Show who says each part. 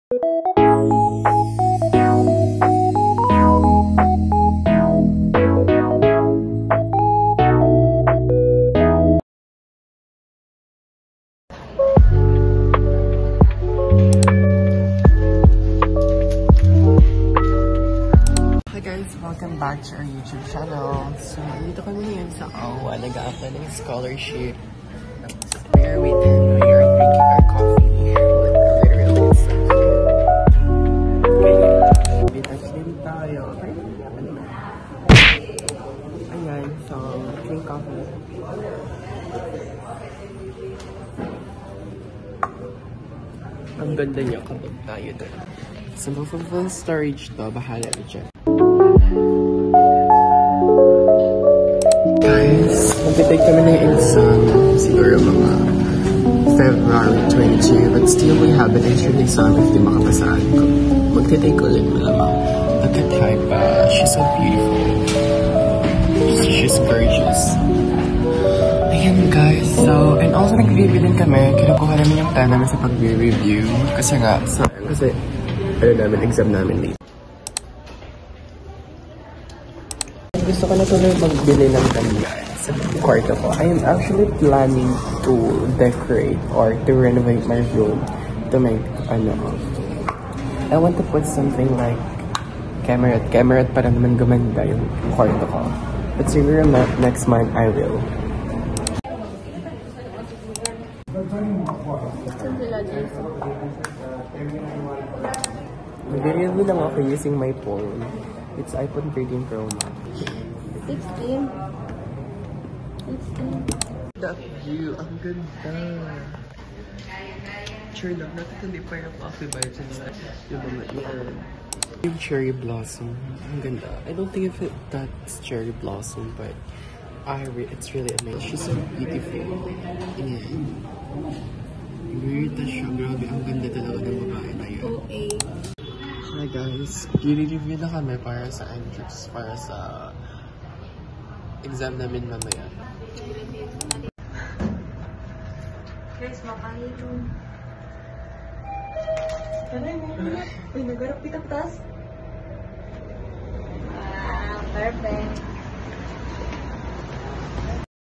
Speaker 1: Welcome back to our YouTube channel. So, dito kami ngayon sa Awa. Nag-a-apply ng scholarship. We are waiting. We are drinking our coffee. Literally, it's so cute. Bitas-lim tayo. Ayan, so, drink coffee. Ang ganda niya kapag tayo doon. So, full storage to. Bahala na dyan. Guys, mag-take kami ng exam. Siguro mga February 22. But still, we have an entrance exam if di makapasaan ko. Mag-take ulit malamang. Look at her. She's so beautiful. She's gorgeous. Ayan guys, so, and also nag-review din kami. Kinukuha namin yung time namin sa pag-review. Kasi nga, ano namin, exam namin late. Gusto ko na tuloy magbili ng ganyan sa kwarto ko. I am actually planning to decorate or to renovate my room to make, I want to put something like camera para naman gumanda yung kwarto ko. But siguro next month I will. Nag-review lang ako using my phone. It's iPhone 13 Pro Max.
Speaker 2: 16.
Speaker 1: The view, ang ganda. Sure lang, natin hindi pa yung coffee vibes yung mga yung cherry blossom. Ang ganda. I don't think if that's cherry blossom, but it's really amazing. She's so beautiful. Yeah. Weird na siya. Grabe, ang ganda talaga ng babae na yun.
Speaker 2: Okay.
Speaker 1: Hi guys, i-review na kami para sa entrance, para sa exam namin mamaya.
Speaker 2: Guys, makahilo. Uy, nagarap kita taas. Perfect.